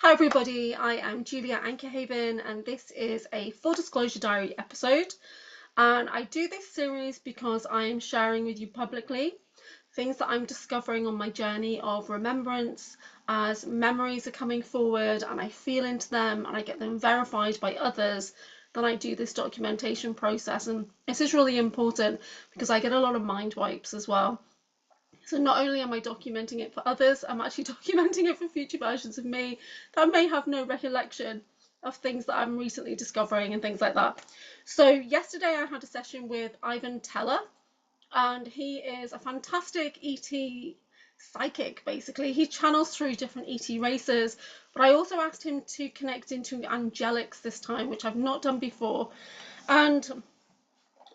Hi everybody, I am Julia AnchorHaven and this is a full disclosure diary episode, and I do this series because I am sharing with you publicly things that I'm discovering on my journey of remembrance as memories are coming forward and I feel into them and I get them verified by others. Then I do this documentation process, and this is really important because I get a lot of mind wipes as well. So not only am I documenting it for others, I'm actually documenting it for future versions of me that may have no recollection of things that I'm recently discovering and things like that. So yesterday I had a session with Ivan Teller, and he is a fantastic ET psychic. Basically, he channels through different ET races, but I also asked him to connect into angelics this time, which I've not done before. And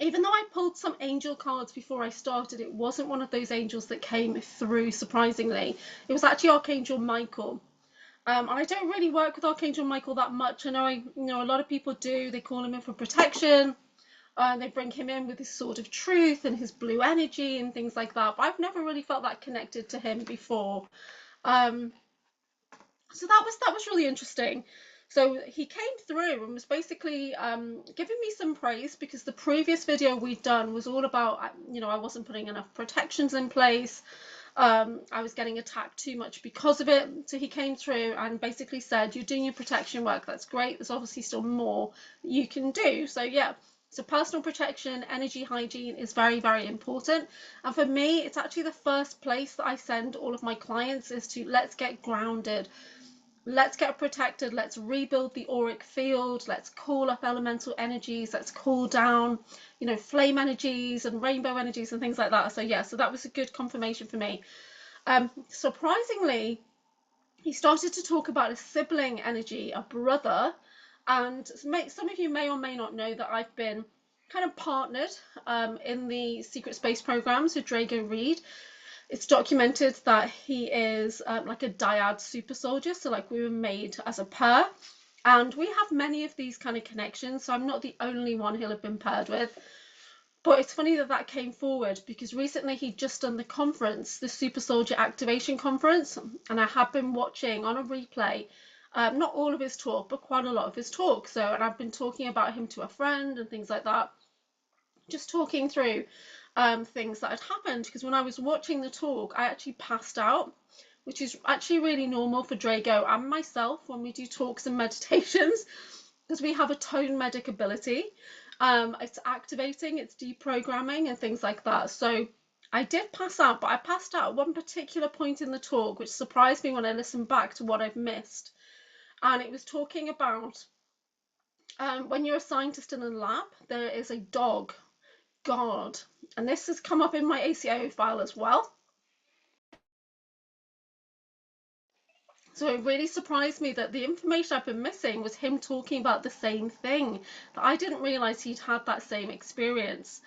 even though I pulled some angel cards before I started, it wasn't one of those angels that came through, surprisingly. It was actually Archangel Michael. And I don't really work with Archangel Michael that much. I know a lot of people do. They call him in for protection. They bring him in with his sword of truth and his blue energy and things like that. But I've never really felt that connected to him before. So that was really interesting. So he came through and was basically giving me some praise, because the previous video we'd done was all about, I wasn't putting enough protections in place. I was getting attacked too much because of it. So he came through and basically said, you're doing your protection work, that's great, there's obviously still more you can do. So yeah, so personal protection, energy hygiene is very, very important. And for me, it's actually the first place that I send all of my clients, is to let's get grounded. Let's get protected. Let's rebuild the auric field. Let's call up elemental energies. Let's cool down, flame energies and rainbow energies and things like that. So yeah, so that was a good confirmation for me. Surprisingly, he started to talk about a sibling energy, a brother. And some of you may or may not know that I've been kind of partnered in the Secret Space programs with Drago Reed. It's documented that he is like a dyad super soldier, so like we were made as a pair, and we have many of these kind of connections, so I'm not the only one he'll have been paired with. But it's funny that that came forward, because recently he'd just done the conference, the Super Soldier Activation Conference, and I have been watching on a replay not all of his talk, but quite a lot of his talk. So, and I've been talking about him to a friend and things like that, just talking through things that had happened, because when I was watching the talk, I actually passed out, which is actually really normal for Drago and myself when we do talks and meditations, because we have a tone medic ability. It's activating, it's deprogramming and things like that. So I did pass out, but I passed out at one particular point in the talk, which surprised me when I listened back to what I've missed. And it was talking about when you're a scientist in a lab, there is a dog guard, and this has come up in my ACIO file as well. So it really surprised me that the information I've been missing was him talking about the same thing, that I didn't realize he'd had that same experience.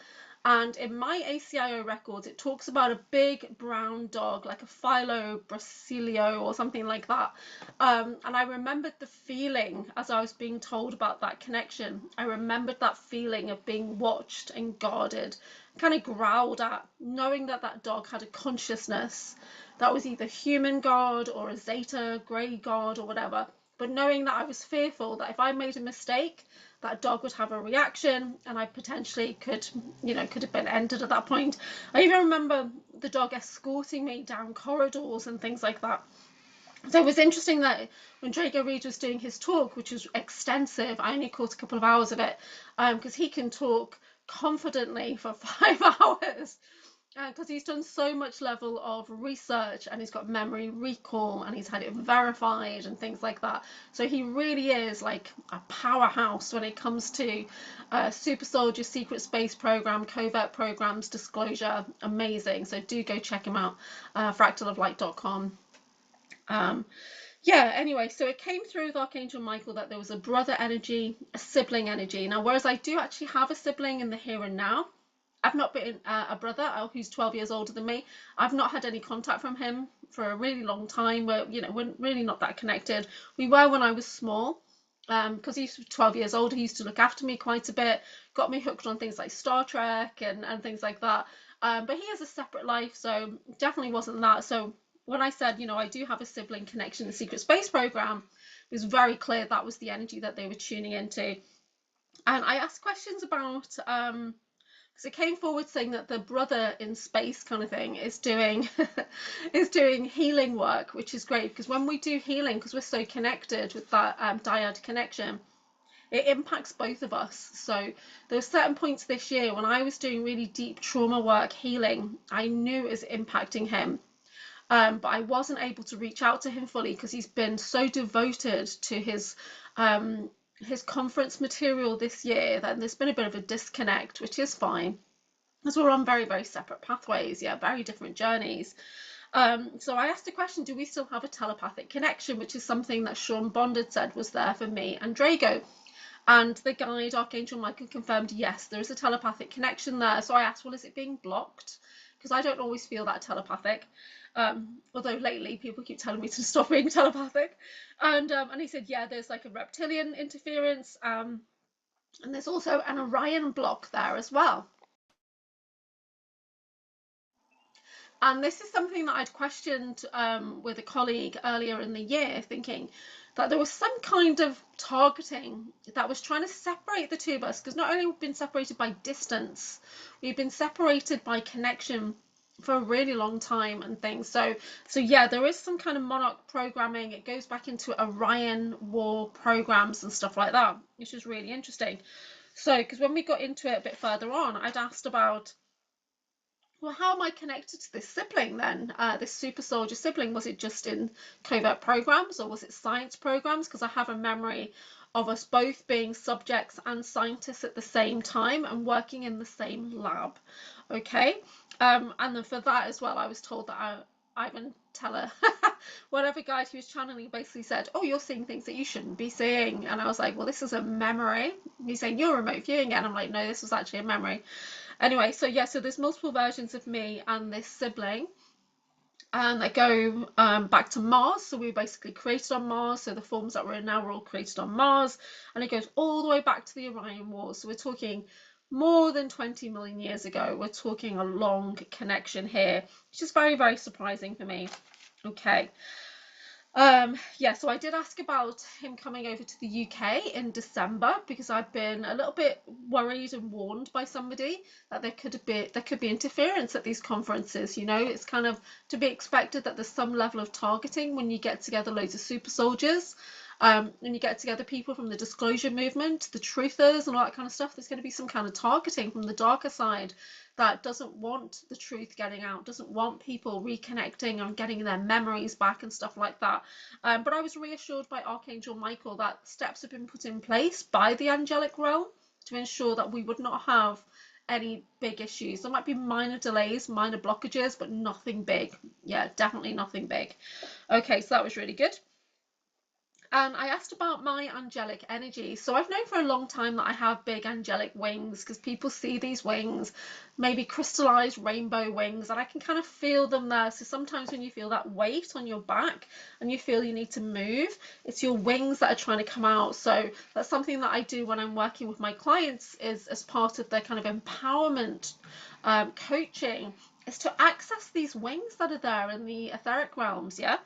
And in my ACIO records, it talks about a big brown dog, like a Philo Brasilio or something like that. And I remembered the feeling as I was being told about that connection. I remembered that feeling of being watched and guarded, kind of growled at, knowing that that dog had a consciousness that was either human guard or a Zeta grey guard or whatever. But knowing that I was fearful that if I made a mistake, that dog would have a reaction and I potentially could have been ended at that point. I even remember the dog escorting me down corridors and things like that. So it was interesting that when Drago Reed was doing his talk, which was extensive, I only caught a couple of hours of it, because he can talk confidently for 5 hours. Because he's done so much level of research and he's got memory recall and he's had it verified and things like that. So he really is like a powerhouse when it comes to Super Soldier, Secret Space Program, covert programs, disclosure. Amazing. So do go check him out, fractaloflight.com. Yeah, anyway, so it came through with Archangel Michael that there was a brother energy, a sibling energy. Now, whereas I do actually have a sibling in the here and now, I've not been a brother who's 12 years older than me. I've not had any contact from him for a really long time. We're really not that connected. We were when I was small, because he's 12 years old. He used to look after me quite a bit, got me hooked on things like Star Trek and things like that. But he has a separate life, so definitely wasn't that. So when I said, you know, I do have a sibling connection in the Secret Space program, it was very clear that was the energy that they were tuning into. And I asked questions about, because it came forward saying that the brother in space kind of thing is doing is doing healing work, which is great, because when we do healing, because we're so connected with that dyad connection, it impacts both of us. So there were certain points this year when I was doing really deep trauma work healing, I knew it was impacting him. But I wasn't able to reach out to him fully because he's been so devoted to his conference material this year that there's been a bit of a disconnect, which is fine, because we're on very, very separate pathways, yeah, very different journeys. So I asked the question, do we still have a telepathic connection, which is something that Sean Bond had said was there for me and Drago. And the guide, Archangel Michael, confirmed, yes, there is a telepathic connection there. So I asked, well, is it being blocked? Because I don't always feel that telepathic. Although lately people keep telling me to stop being telepathic. And he said, yeah, there's like a reptilian interference. And there's also an Orion block there as well. And this is something that I'd questioned with a colleague earlier in the year, thinking that there was some kind of targeting that was trying to separate the two of us, because not only have we been separated by distance, we've been separated by connection for a really long time and things. So yeah, there is some kind of monarch programming. It goes back into Orion war programs and stuff like that, which is really interesting. So, because when we got into it a bit further on, I'd asked about, well, how am I connected to this sibling then? This super soldier sibling, was it just in covert programs or was it science programs? Because I have a memory of us both being subjects and scientists at the same time and working in the same lab. Okay. And then for that as well, I was told that Ivan Teller, whatever guide he was channeling, basically said, oh, you're seeing things that you shouldn't be seeing. And I was like, well, this is a memory. He's saying you're remote viewing it. And I'm like, no, this was actually a memory. Anyway, so yeah, so there's multiple versions of me and this sibling, and they go back to Mars. So we were basically created on Mars. So the forms that we're in now were all created on Mars, and it goes all the way back to the Orion Wars. So we're talking more than 20 million years ago. We're talking a long connection here, which is very, very surprising for me. Okay. Yeah, so I did ask about him coming over to the UK in December, because I've been a little bit worried and warned by somebody that there could be interference at these conferences. You know, it's kind of to be expected that there's some level of targeting when you get together loads of super soldiers. And you get together people from the disclosure movement, the truthers, and all that kind of stuff. There's going to be some kind of targeting from the darker side that doesn't want the truth getting out, doesn't want people reconnecting and getting their memories back and stuff like that. But I was reassured by Archangel Michael that steps have been put in place by the angelic realm to ensure that we would not have any big issues. There might be minor delays, minor blockages, but nothing big. Yeah, definitely nothing big. Okay, so that was really good. And I asked about my angelic energy. So I've known for a long time that I have big angelic wings, because people see these wings, maybe crystallized rainbow wings, and I can kind of feel them there. So sometimes when you feel that weight on your back and you feel you need to move, it's your wings that are trying to come out. So that's something that I do when I'm working with my clients, is as part of their kind of empowerment coaching, is to access these wings that are there in the etheric realms. Yeah.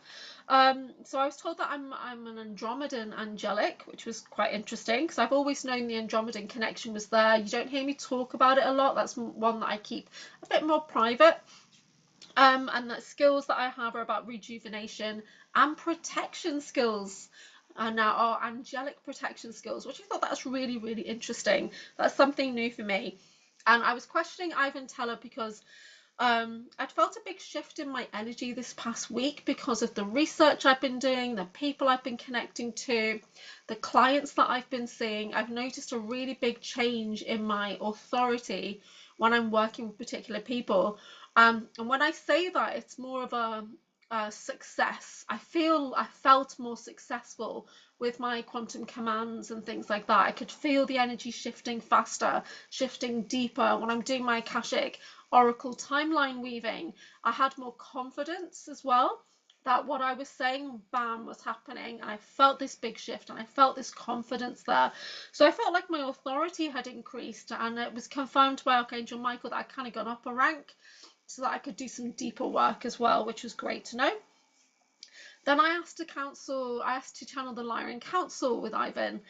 So I was told that I'm an Andromedan angelic, which was quite interesting, because I've always known the Andromedan connection was there. You don't hear me talk about it a lot. That's one that I keep a bit more private. And the skills that I have are about rejuvenation and protection skills. And now are angelic protection skills, which I thought that's really, really interesting. That's something new for me. And I was questioning Ivan Teller because I'd felt a big shift in my energy this past week because of the research I've been doing, the people I've been connecting to, the clients that I've been seeing. I've noticed a really big change in my authority when I'm working with particular people. And when I say that, it's more of a success. I felt more successful with my quantum commands and things like that. I could feel the energy shifting faster, shifting deeper. When I'm doing my Akashic Oracle timeline weaving, I had more confidence as well that what I was saying, bam, was happening, and I felt this big shift and I felt this confidence there. So I felt like my authority had increased, and it was confirmed by Archangel Michael that I kind of got up a rank so that I could do some deeper work as well, which was great to know. Then I asked to channel the LYRAN council with Ivan.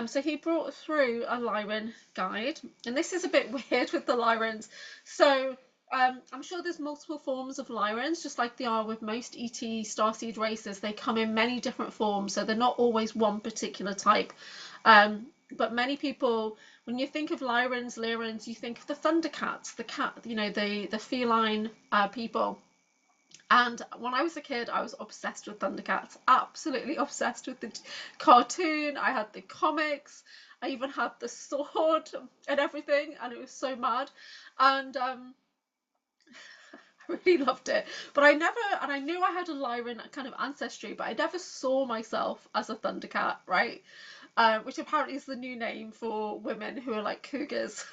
So he brought through a LYRAN guide, and this is a bit weird with the LYRANs. So I'm sure there's multiple forms of LYRANs, just like they are with most ET starseed races. They come in many different forms, so they're not always one particular type. But many people, when you think of LYRANs, you think of the Thundercats, the cat, you know, the feline people. And when I was a kid, I was obsessed with Thundercats, absolutely obsessed with the cartoon. I had the comics, I even had the sword and everything, and it was so mad. And I really loved it. But I knew I had a Lyran kind of ancestry, but I never saw myself as a Thundercat, right? Which apparently is the new name for women who are like cougars.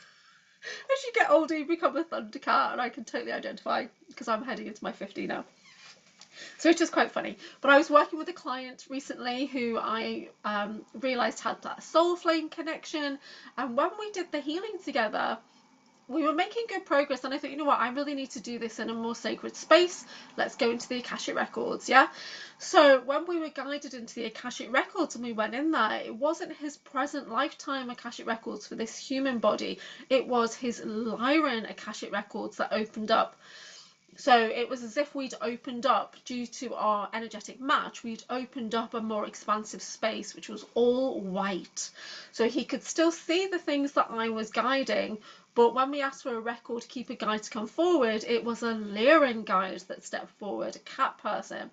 As you get older, you become a Thundercat, and I can totally identify because I'm heading into my 50 now. So it's just quite funny. But I was working with a client recently who I realised had that soul flame connection. And when we did the healing together, we were making good progress. And I thought, you know what, I really need to do this in a more sacred space. Let's go into the Akashic records, yeah? So when we were guided into the Akashic records and we went in there, it wasn't his present lifetime Akashic records for this human body. It was his LYRAN Akashic records that opened up. So it was as if we'd opened up, due to our energetic match, we'd opened up a more expansive space, which was all white. So he could still see the things that I was guiding, but when we asked for a record keeper guide to come forward, it was a LYRAN guide that stepped forward, a cat person.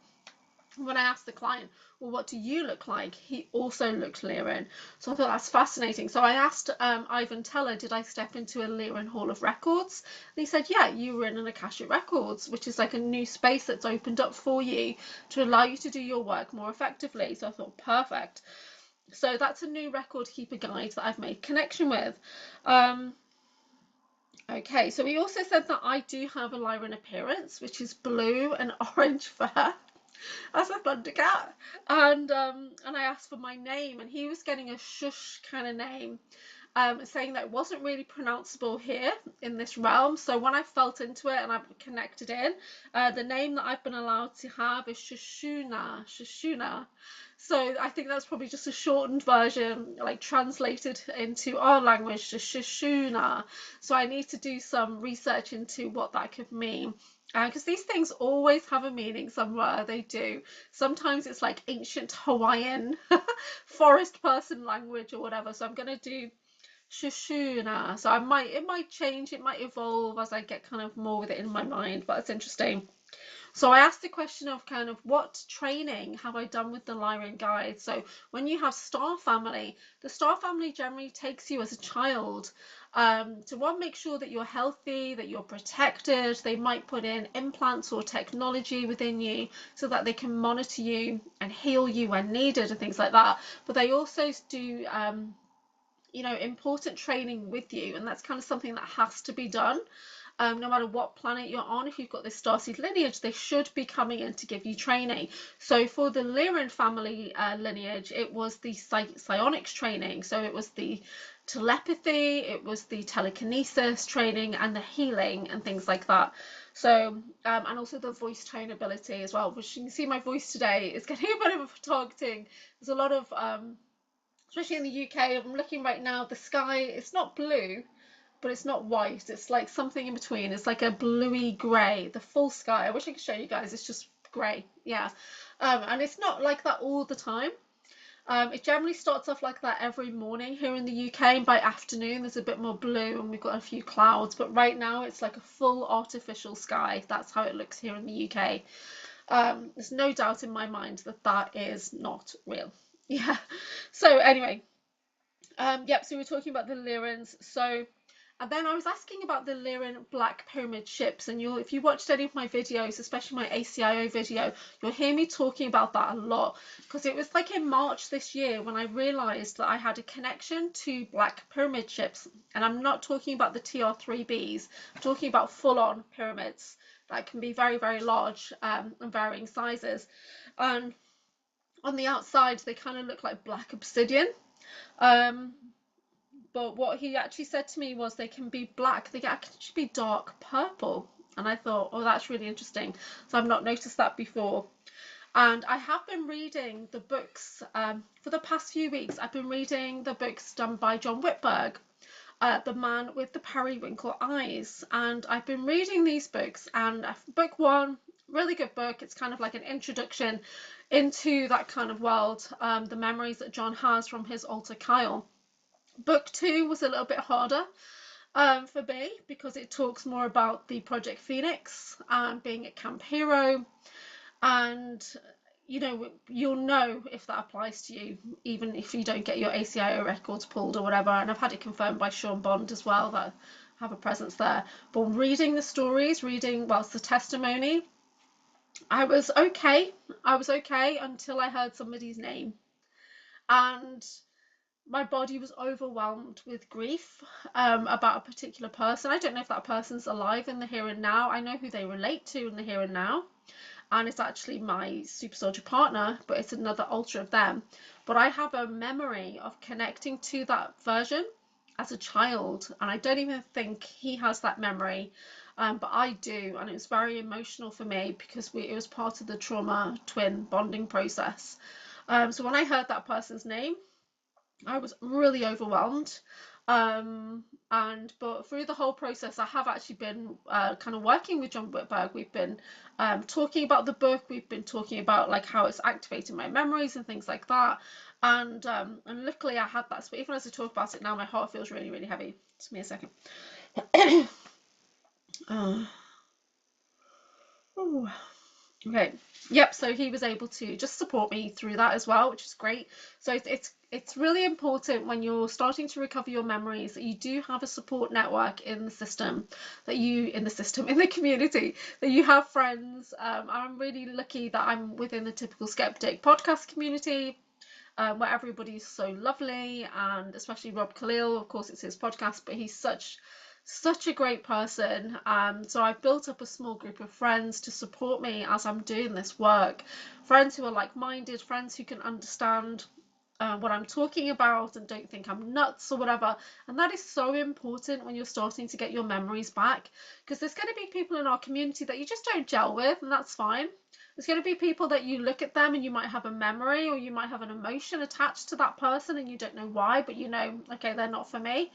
When I asked the client, well, what do you look like? He also looked LYRAN. So I thought that's fascinating. So I asked Ivan Teller, did I step into a LYRAN Hall of Records? And he said, yeah, you were in an Akashic Records, which is like a new space that's opened up for you to allow you to do your work more effectively. So I thought, perfect. So that's a new record keeper guide that I've made connection with. Okay, so he also said that I do have a LYRAN appearance, which is blue and orange fur. As a Thundercat, and I asked for my name, and he was getting a shush kind of name, saying that it wasn't really pronounceable here in this realm. So when I felt into it and I connected in, the name that I've been allowed to have is Shoshuna. So I think that's probably just a shortened version, like translated into our language, Shoshuna. So I need to do some research into what that could mean. Because these things always have a meaning somewhere, they do. Sometimes it's like ancient Hawaiian forest person language or whatever. So I'm going to do Shoshuna. So it might change, it might evolve as I get kind of more with it in my mind, but it's interesting. So I asked the question of kind of what training have I done with the LYRAN guide. So when you have star family, the star family generally takes you as a child to one, make sure that you're healthy, that you're protected. They might put in implants or technology within you so that they can monitor you and heal you when needed and things like that. But they also do you know, important training with you, and that's kind of something that has to be done. No matter what planet you're on, if you've got this starseed lineage, they should be coming in to give you training. So for the LYRAN family lineage, it was the psionics training. So it was the telepathy, it was the telekinesis training, and the healing and things like that. So and also the voice tone ability as well, which you can see my voice today is getting a bit of a targeting. There's a lot of especially in the UK, I'm looking right now, the sky, it's not blue, but it's not white. It's like something in between. It's like a bluey grey, the full sky. I wish I could show you guys. It's just grey, yeah. And it's not like that all the time. It generally starts off like that every morning here in the UK, and by afternoon there's a bit more blue and we've got a few clouds, but right now it's like a full artificial sky. That's how it looks here in the UK. There's no doubt in my mind that that is not real. Yeah. So anyway, yep, so we're talking about the LYRANs. So and then I was asking about the LYRAN Black Pyramid ships, and if you watched any of my videos, especially my ACIO video, you'll hear me talking about that a lot, because it was like in March this year when I realised that I had a connection to Black Pyramid ships, and I'm not talking about the TR3Bs, I'm talking about full-on pyramids that can be very, very large and varying sizes. And on the outside, they kind of look like black obsidian. But what he actually said to me was they can be black, they can actually be dark purple. And I thought, oh, that's really interesting. So I've not noticed that before. And I have been reading the books for the past few weeks. I've been reading the books done by John Whitberg, The Man with the Periwinkle Eyes. And I've been reading these books, and book one, really good book. It's kind of like an introduction into that kind of world, the memories that John has from his alter Kyle. Book two was a little bit harder for me, because it talks more about the Project Phoenix and being at Camp Hero. And you'll know if that applies to you, even if you don't get your ACIO records pulled or whatever. And I've had it confirmed by Sean Bond as well that I have a presence there. But reading the stories, it's the testimony, I was okay. Until I heard somebody's name, and my body was overwhelmed with grief about a particular person. I don't know if that person's alive in the here and now. I know who they relate to in the here and now, and it's actually my super soldier partner, but it's another alter of them. But I have a memory of connecting to that version as a child, and I don't even think he has that memory, but I do, and it was very emotional for me because it was part of the trauma twin bonding process. So when I heard that person's name, I was really overwhelmed. But through the whole process, I have actually been kind of working with John Whitberg. We've been talking about the book. We've been talking about like how it's activating my memories and things like that. And luckily I had that. So even as I talk about it now, my heart feels really, really heavy. Just give me a second. Okay. Yep. So he was able to just support me through that as well, which is great. So it's really important when you're starting to recover your memories that you do have a support network in the system, in the community, that you have friends. I'm really lucky that I'm within the Typical Skeptic podcast community, where everybody's so lovely, and especially Rob Khalil. Of course, it's his podcast, but he's such a great person. So I've built up a small group of friends to support me as I'm doing this work. Friends who are like-minded, friends who can understand what I'm talking about and don't think I'm nuts or whatever. And that is so important when you're starting to get your memories back, because there's going to be people in our community that you just don't gel with, and that's fine. There's going to be people that you look at them and you might have a memory or you might have an emotion attached to that person and you don't know why, but okay, they're not for me.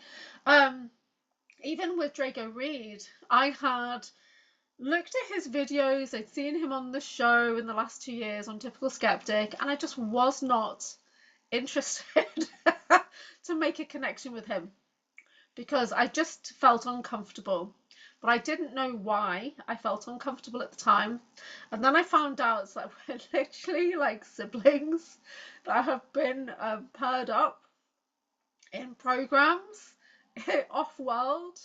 Even with Drago Reed, I had looked at his videos, I'd seen him on the show in the last 2 years on Typical Skeptic, and I just was not interested to make a connection with him because I just felt uncomfortable. But I didn't know why I felt uncomfortable at the time. And then I found out that we're literally like siblings that have been paired up in programs off-world,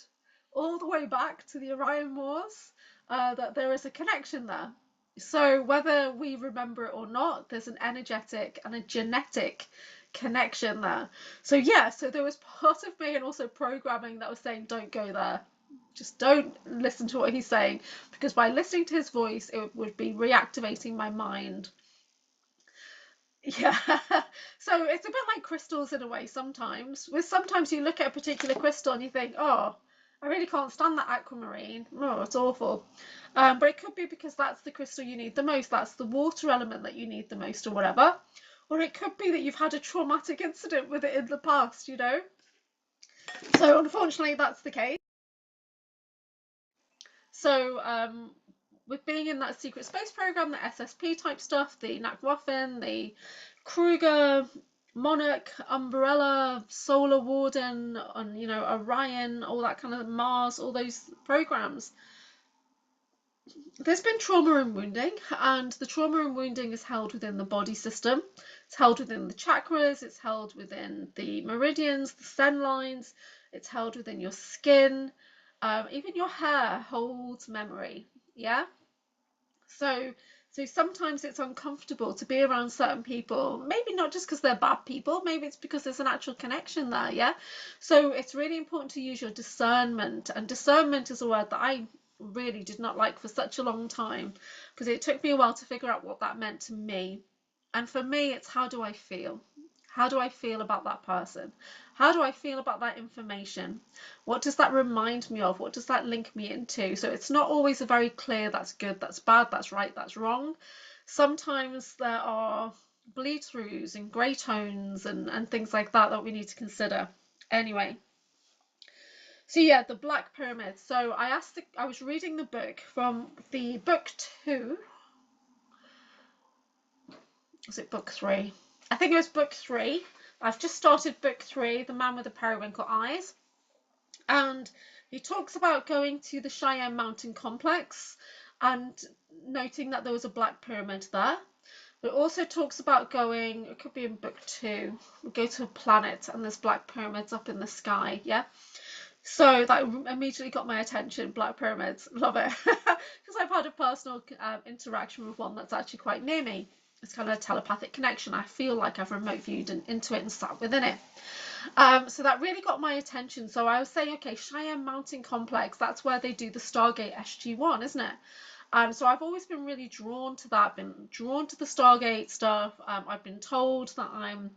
all the way back to the Orion Wars, that there is a connection there. So whether we remember it or not, there's an energetic and a genetic connection there. So yeah, so there was part of me and also programming that was saying, don't go there. Just don't listen to what he's saying, because by listening to his voice, it would be reactivating my mind. Yeah. So it's a bit like crystals in a way sometimes. Sometimes you look at a particular crystal and you think, oh, I really can't stand that aquamarine. Oh, it's awful. But it could be because that's the crystal you need the most. That's the water element that you need the most or whatever. Or it could be that you've had a traumatic incident with it in the past, So unfortunately, that's the case. So with being in that secret space program, the SSP type stuff, the Nakwaffen, the Kruger, Monarch, Umbrella, Solar Warden, and Orion, all that kind of Mars, all those programs, there's been trauma and wounding, and the trauma and wounding is held within the body system. It's held within the chakras, it's held within the meridians, the sen lines, it's held within your skin. Even your hair holds memory. Yeah. So sometimes it's uncomfortable to be around certain people, maybe not just because they're bad people, maybe it's because there's an actual connection there. Yeah. So it's really important to use your discernment, and discernment is a word that I really did not like for such a long time, because it took me a while to figure out what that meant to me. And for me, it's how do I feel? How do I feel about that person? How do I feel about that information? What does that remind me of? What does that link me into? So it's not always a very clear, that's good, that's bad, that's right, that's wrong. sometimes there are bleed throughs and grey tones and things like that that we need to consider. Anyway, so yeah, the Black Pyramid. So I was reading the book from the book 2. Was it book 3? I think it was book 3. I've just started book 3, The Man with the Periwinkle Eyes. And he talks about going to the Cheyenne Mountain complex and noting that there was a black pyramid there. But it also talks about going, it could be in book 2, we go to a planet and there's black pyramids up in the sky, yeah? So that immediately got my attention, black pyramids, love it. Because I've had a personal interaction with one that's actually quite near me. It's kind of a telepathic connection. I feel like I've remote viewed into it and sat within it. So that really got my attention. So I was saying, okay, Cheyenne Mountain Complex, that's where they do the Stargate SG-1, isn't it? So I've always been really drawn to that, been drawn to the Stargate stuff. I've been told that I'm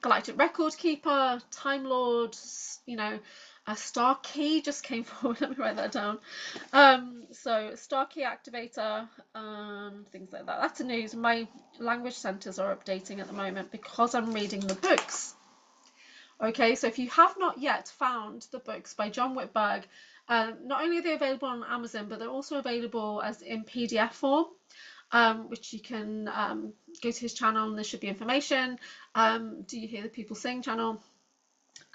Galactic Record Keeper, Time Lord, you know, a Star Key just came forward. Let me write that down. So Star Key Activator, things like that. That's the news. My language centers are updating at the moment because I'm reading the books. Okay, so if you have not yet found the books by John Whitberg, not only are they available on Amazon, but they're also available as in PDF form, which you can go to his channel and there should be information. Do You Hear the People Sing channel?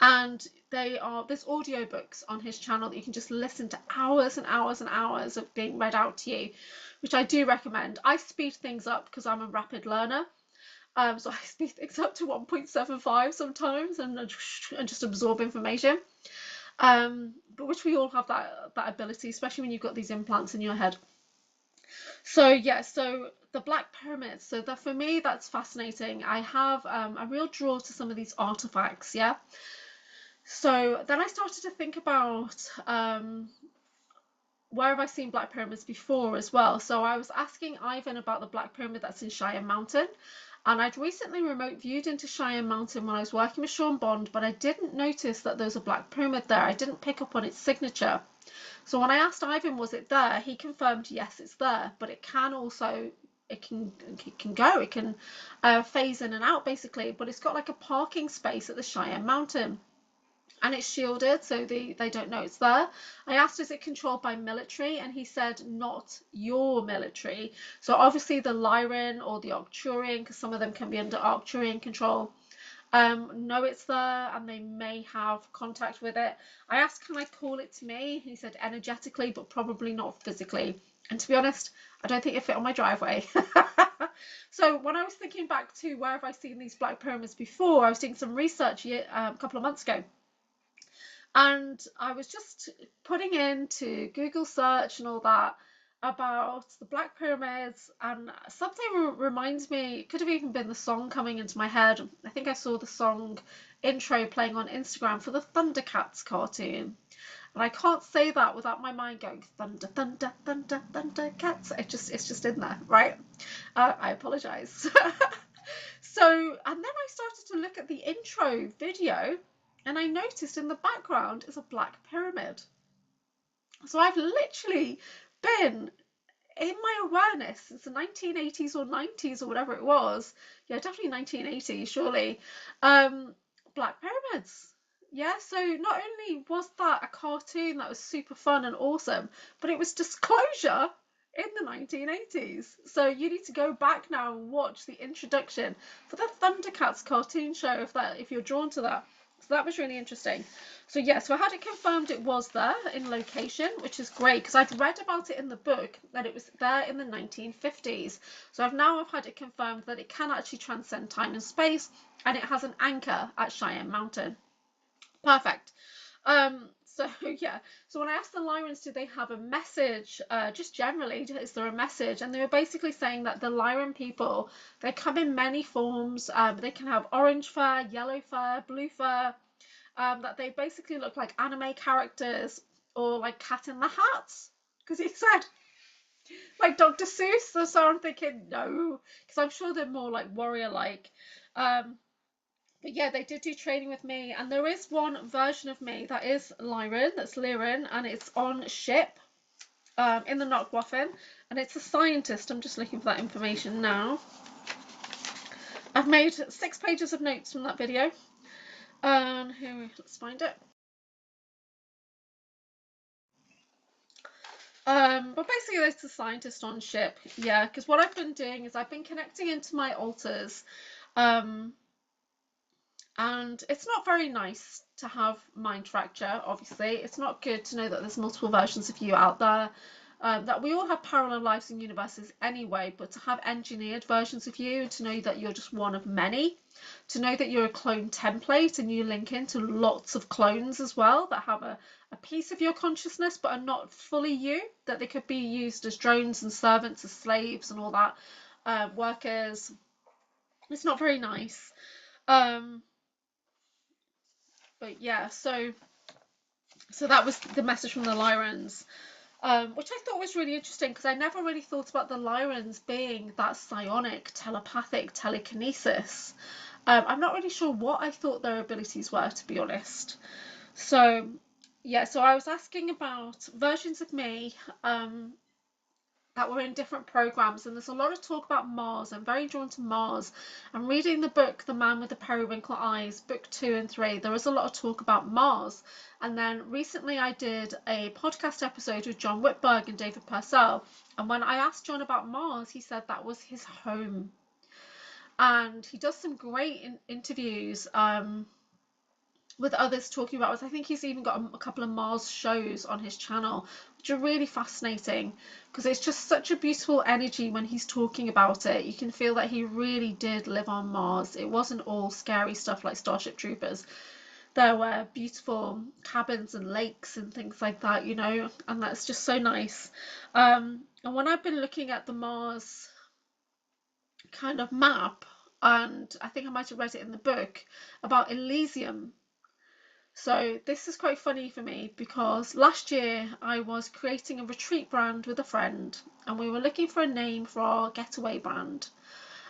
And there's audiobooks on his channel that you can just listen to, hours and hours and hours of being read out to you, which I do recommend. I speed things up because I'm a rapid learner. So I speed things up to 1.75 sometimes and just absorb information. But which we all have that ability, especially when you've got these implants in your head. So yeah, so the Black Pyramids. So that for me, that's fascinating. I have a real draw to some of these artifacts, yeah. So then I started to think about where have I seen Black Pyramids before as well. So I was asking Ivan about the Black Pyramid that's in Cheyenne Mountain. And I'd recently remote viewed into Cheyenne Mountain when I was working with Sean Bond, but I didn't notice that there was a black pyramid there. I didn't pick up on its signature. So when I asked Ivan, was it there? He confirmed, yes, it's there, but it can also, it can go, it can phase in and out basically, but it's got like a parking space at the Cheyenne Mountain. And it's shielded, so they don't know it's there. I asked, is it controlled by military? And he said, not your military. So obviously the LYRAN or the Arcturian, because some of them can be under Arcturian control, know it's there and they may have contact with it. I asked, can I call it to me? He said energetically, but probably not physically. And to be honest, I don't think it fit on my driveway. So when I was thinking back to where have I seen these black pyramids before, I was doing some research a couple of months ago. And I was just putting into Google search and all that about the Black Pyramids, and something reminds me, it could have even been the song coming into my head. I think I saw the song intro playing on Instagram for the Thundercats cartoon. And I can't say that without my mind going thunder, thunder, thunder, Thundercats. It's just in there, right? I apologize. So, and then I started to look at the intro video, and I noticed in the background is a black pyramid. So I've literally been in my awareness since the 1980s or 90s or whatever it was. Yeah, definitely 1980s, surely. Black pyramids. Yeah, so not only was that a cartoon that was super fun and awesome, but it was disclosure in the 1980s. So you need to go back now and watch the introduction for the Thundercats cartoon show if you're drawn to that. So that was really interesting. So yeah, so I had it confirmed it was there in location, which is great because I'd read about it in the book that it was there in the 1950s. So I've had it confirmed that it can actually transcend time and space, and it has an anchor at Cheyenne Mountain. Perfect. So yeah, so when I asked the Lyrans, did they have a message, just generally, is there a message? And they were basically saying that the Lyran people, they come in many forms. They can have orange fur, yellow fur, blue fur, that they basically look like anime characters or like Cat in the Hat, because he said like Dr. Seuss. So I'm thinking no, because I'm sure they're more like warrior-like. But yeah, they did do training with me, and there is one version of me that is LYRAN, and it's on ship. in the Knockwaffin, and it's a scientist. I'm just looking for that information now. I've made 6 pages of notes from that video. Here, let's find it. But basically it's a scientist on ship, yeah, because what I've been doing is I've been connecting into my altars, and it's not very nice to have mind fracture. Obviously it's not good to know that there's multiple versions of you out there, that we all have parallel lives and universes anyway, but to have engineered versions of you, to know that you're just one of many, to know that you're a clone template and you link into lots of clones as well that have a piece of your consciousness but are not fully you, that they could be used as drones and servants, as slaves and all that, workers. It's not very nice. But yeah, so that was the message from the LYRANs, which I thought was really interesting, because I never really thought about the LYRANs being that psionic, telepathic, telekinesis. I'm not really sure what I thought their abilities were, to be honest. So yeah, so I was asking about versions of me that were in different programs, and there's a lot of talk about Mars. I'm very drawn to Mars. I'm reading the book The Man with the Periwinkle Eyes, book 2 and 3. There was a lot of talk about Mars, and then recently I did a podcast episode with John Whitberg and David Purcell, and when I asked John about Mars, he said that was his home. And he does some great interviews with others talking about it. I think he's even got a couple of Mars shows on his channel, which are really fascinating, because it's just such a beautiful energy when he's talking about it. You can feel that he really did live on Mars. It wasn't all scary stuff like Starship Troopers. There were beautiful cabins and lakes and things like that, you know, and that's just so nice. And when I've been looking at the Mars kind of map, and I think I might have read it in the book about ELYSIUM. So this is quite funny for me, because last year I was creating a retreat brand with a friend, and we were looking for a name for our getaway brand,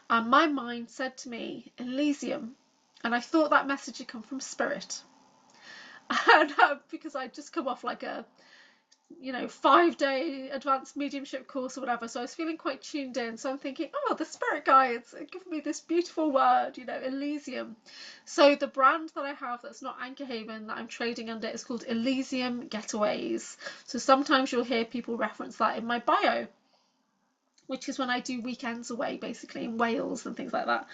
and my mind said to me ELYSIUM, and I thought that message had come from spirit. And because I'd just come off like a 5-day advanced mediumship course or whatever, so I was feeling quite tuned in. So I'm thinking, oh, the spirit guides give me this beautiful word, ELYSIUM. So the brand that I have that's not AnchorHaven, that I'm trading under, is called ELYSIUM Getaways. So sometimes you'll hear people reference that in my bio, which is when I do weekends away, basically in Wales and things like that.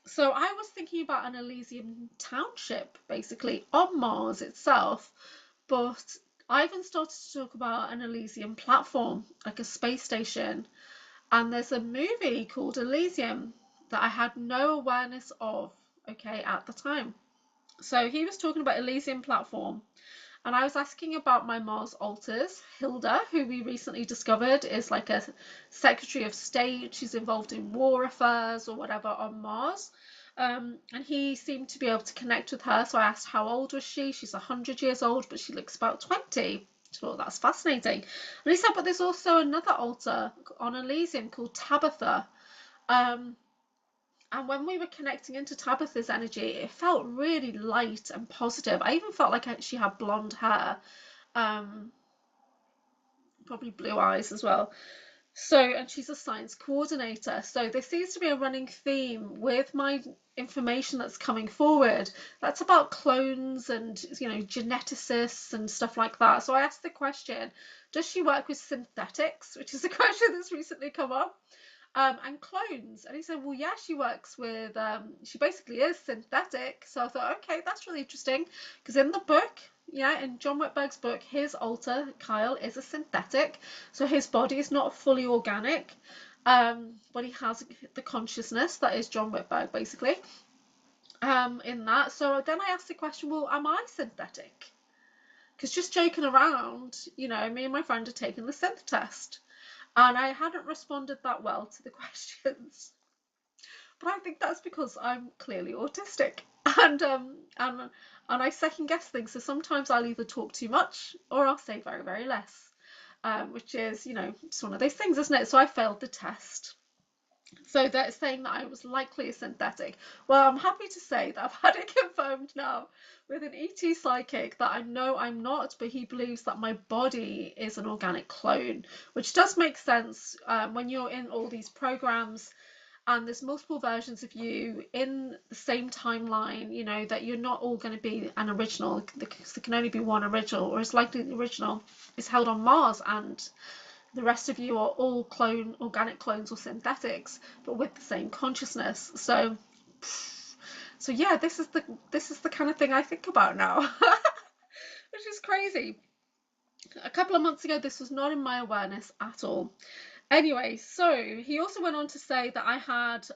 So I was thinking about an ELYSIUM township, basically on Mars itself, but I even started to talk about an ELYSIUM platform, like a space station. And there's a movie called ELYSIUM that I had no awareness of, okay, at the time. So he was talking about ELYSIUM platform, and I was asking about my Mars alters. Hilda, who we recently discovered is like a Secretary of State, she's involved in war affairs or whatever on Mars. And he seemed to be able to connect with her, so I asked how old was she. She's 100 years old, but she looks about 20. I thought that's fascinating. And he said, but there's also another altar on ELYSIUM called Tabitha. And when we were connecting into Tabitha's energy, it felt really light and positive. I even felt like she had blonde hair, probably blue eyes as well. So, and she's a science coordinator. So there seems to be a running theme with my information that's coming forward. That's about clones and, geneticists and stuff like that. So I asked the question, does she work with synthetics? Which is a question that's recently come up. And clones. And he said, well, yeah, she works with, she basically is synthetic. So I thought, okay, that's really interesting, because in the book, in John Whitberg's book, his alter, Kyle, is a synthetic. So his body is not fully organic, but he has the consciousness that is John Whitberg, basically, in that. So then I asked the question, well, am I synthetic? Because just joking around, me and my friend had taken the synth test, and I hadn't responded that well to the questions. But I think that's because I'm clearly autistic, and I second guess things. So sometimes I'll either talk too much or I'll say very, very less, which is, it's one of those things, isn't it? So I failed the test. So they're saying that I was likely a synthetic. Well, I'm happy to say that I've had it confirmed now with an ET psychic that I know I'm not, but he believes that my body is an organic clone, which does make sense when you're in all these programs and there's multiple versions of you in the same timeline, you know, that you're not all going to be an original. There can only be one original, or it's likely the original is held on Mars and the rest of you are all organic clones or synthetics, but with the same consciousness. So yeah, this is the kind of thing I think about now, which is crazy. A couple of months ago, this was not in my awareness at all. Anyway, so he also went on to say that I had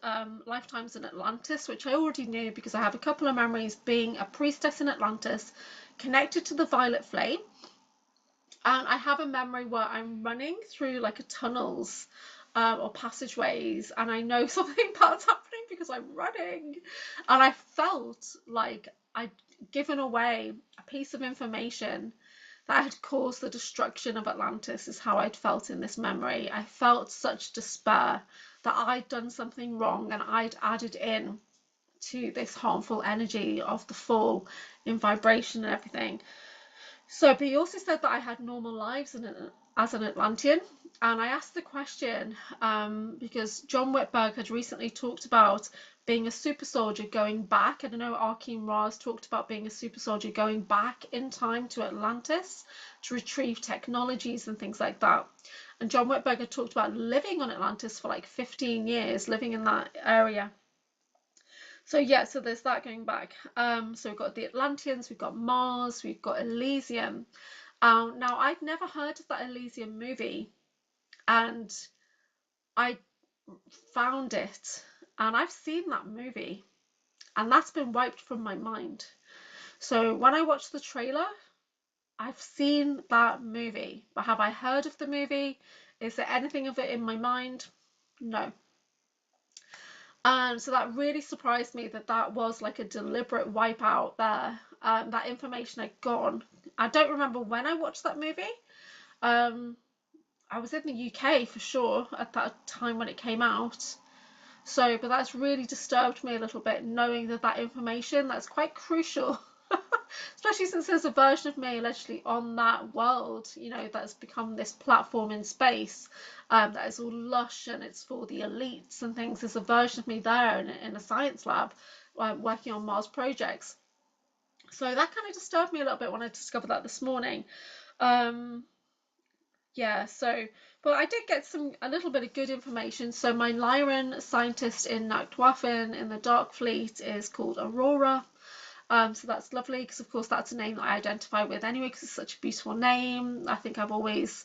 lifetimes in Atlantis, which I already knew because I have a couple of memories being a priestess in Atlantis, connected to the violet flame. And I have a memory where I'm running through like a tunnels or passageways, and I know something bad's happening because I'm running. And I felt like I'd given away a piece of information that had caused the destruction of Atlantis, is how I'd felt in this memory. I felt such despair that I'd done something wrong and I'd added in to this harmful energy of the fall in vibration and everything. So, but he also said that I had normal lives as an Atlantean. And I asked the question because John Whitberg had recently talked about being a super soldier going back. And I know Arkeem Raz talked about being a super soldier going back in time to Atlantis to retrieve technologies and things like that. And John Whitberg had talked about living on Atlantis for like 15 years, living in that area. So yeah, so there's that going back. So we've got the Atlanteans, we've got Mars, we've got Elysium. Now I'd never heard of that Elysium movie, and I found it, and I've seen that movie, and that's been wiped from my mind. So when I watched the trailer, I've seen that movie, but have I heard of the movie? Is there anything of it in my mind? No. So that really surprised me that that was like a deliberate wipeout there. That information had gone. I don't remember when I watched that movie. I was in the UK for sure at that time when it came out. So, but that's really disturbed me a little bit, knowing that that information that's quite crucial, especially since there's a version of me allegedly on that world, you know, that's become this platform in space that is all lush and it's for the elites and things. There's a version of me there in a science lab working on Mars projects. So that kind of disturbed me a little bit when I discovered that this morning. Yeah, so, but I did get a little bit of good information. So my LYRAN scientist in Nachtwaffen in the Dark Fleet is called Aurora. So that's lovely because, of course, that's a name that I identify with anyway because it's such a beautiful name. I think I've always,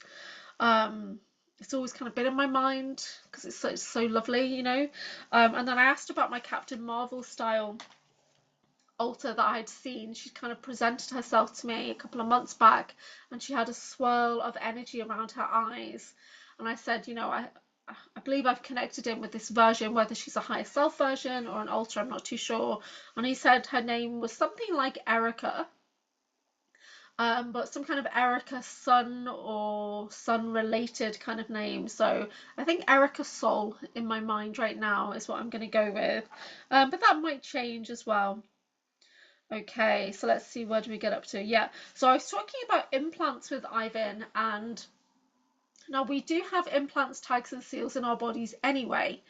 it's always kind of been in my mind because it's so lovely, you know. And then I asked about my Captain Marvel style altar that I'd seen. She kind of presented herself to me a couple of months back, and she had a swirl of energy around her eyes. And I said, you know, I believe I've connected in with this version, whether she's a higher self version or an altar, I'm not too sure. And he said her name was something like Erica, but some kind of Erica Sun or Sun related kind of name. So I think Erica Soul in my mind right now is what I'm going to go with, but that might change as well. Okay, so let's see, where do we get up to? Yeah, so I was talking about implants with Ivan, and now we do have implants, tags, and seals in our bodies anyway.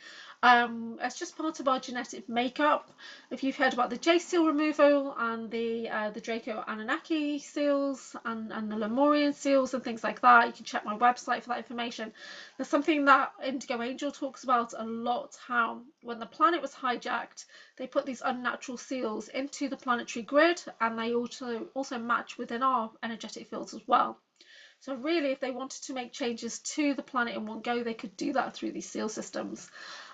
It's just part of our genetic makeup. If you've heard about the J seal removal and the Draco Anunnaki seals and the Lemurian seals and things like that, you can check my website for that information. There's something that Indigo Angel talks about a lot, how when the planet was hijacked, they put these unnatural seals into the planetary grid, and they also match within our energetic fields as well. So really, if they wanted to make changes to the planet in one go, they could do that through these seal systems.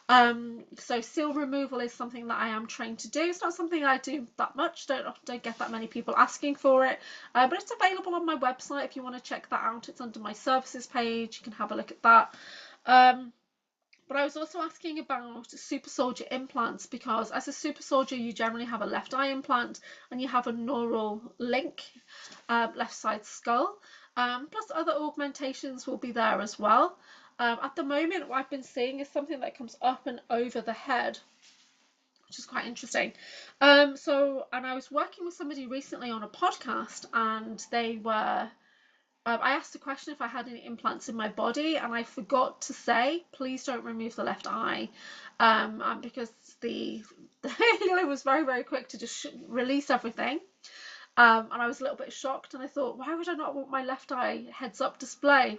So seal removal is something that I am trained to do. It's not something I do that much. Don't get that many people asking for it, but it's available on my website if you want to check that out. It's under my services page. You can have a look at that. But I was also asking about super soldier implants, because as a super soldier you generally have a left eye implant and you have a neural link, left side skull, plus other augmentations will be there as well. At the moment, what I've been seeing is something that comes up and over the head, which is quite interesting. And I was working with somebody recently on a podcast, and they were, I asked the question if I had any implants in my body, and I forgot to say, please don't remove the left eye, because the healer was very, very quick to just release everything. And I was a little bit shocked, and I thought, why would I not want my left eye heads-up display,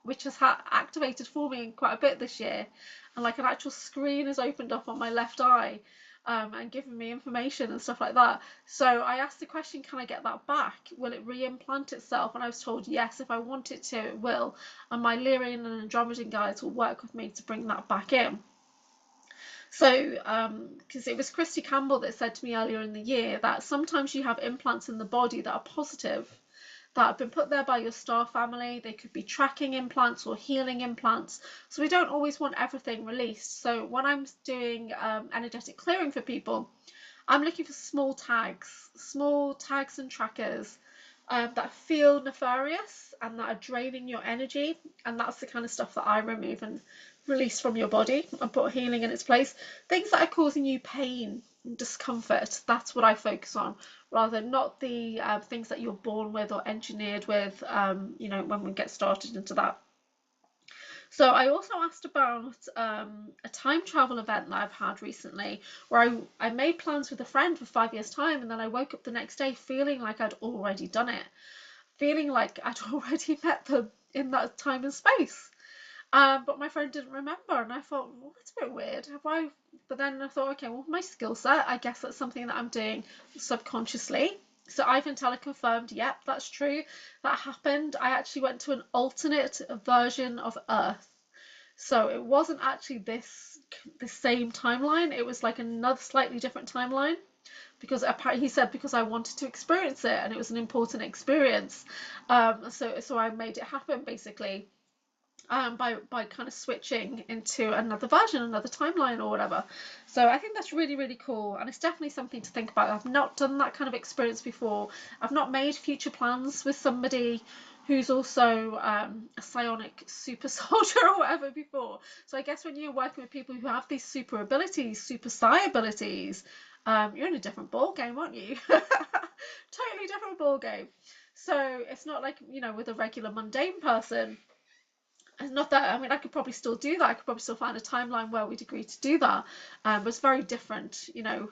which has activated for me quite a bit this year, and like an actual screen has opened up on my left eye, and given me information and stuff like that. So I asked the question, can I get that back? Will it re-implant itself? And I was told yes, if I want it to, it will, and my LYRAN and Andromedan guides will work with me to bring that back in. So, because it was Christy Campbell that said to me earlier in the year that sometimes you have implants in the body that are positive, that have been put there by your star family. They could be tracking implants or healing implants. So we don't always want everything released. So when I'm doing energetic clearing for people, I'm looking for small tags and trackers that feel nefarious and that are draining your energy. And that's the kind of stuff that I remove and release from your body and put healing in its place. Things that are causing you pain and discomfort, that's what I focus on, rather not the things that you're born with or engineered with, you know, when we get started into that. So I also asked about a time travel event that I've had recently, where I made plans with a friend for 5 years' time, and then I woke up the next day feeling like I'd already done it, feeling like I'd already met them in that time and space. But my friend didn't remember, and I thought, well, that's a bit weird. Have I? But then I thought, okay, well, my skill set, I guess that's something that I'm doing subconsciously. So Ivan Teller confirmed, yep, that's true. That happened. I actually went to an alternate version of Earth. So it wasn't actually the same timeline. It was like another slightly different timeline, because apparently he said because I wanted to experience it and it was an important experience. So I made it happen basically. By kind of switching into another version, another timeline or whatever. So I think that's really, really cool, and it's definitely something to think about. I've not done that kind of experience before. I've not made future plans with somebody who's also a psionic super soldier or whatever before. So I guess when you're working with people who have these super abilities, super psi abilities, you're in a different ball game, aren't you? Totally different ball game. So it's not like, you know, with a regular mundane person. Not that, I mean, I could probably still do that. I could probably still find a timeline where we'd agree to do that. But it's very different, you know.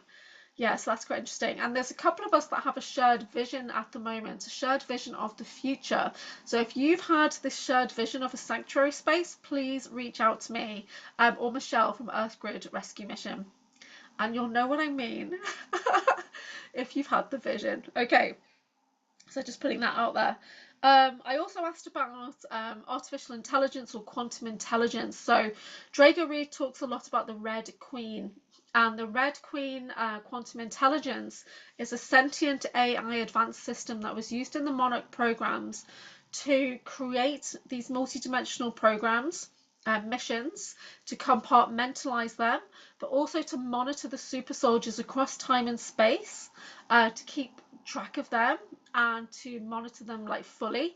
Yeah, so that's quite interesting. And there's a couple of us that have a shared vision at the moment, a shared vision of the future. So if you've had this shared vision of a sanctuary space, please reach out to me, or Michelle from Earth Grid Rescue Mission. And you'll know what I mean if you've had the vision. Okay, so just putting that out there. I also asked about artificial intelligence or quantum intelligence. So Drago Reed talks a lot about the Red Queen, and the Red Queen quantum intelligence is a sentient AI advanced system that was used in the Monarch programs to create these multidimensional programs, missions, to compartmentalize them, but also to monitor the super soldiers across time and space, to keep track of them and to monitor them like fully,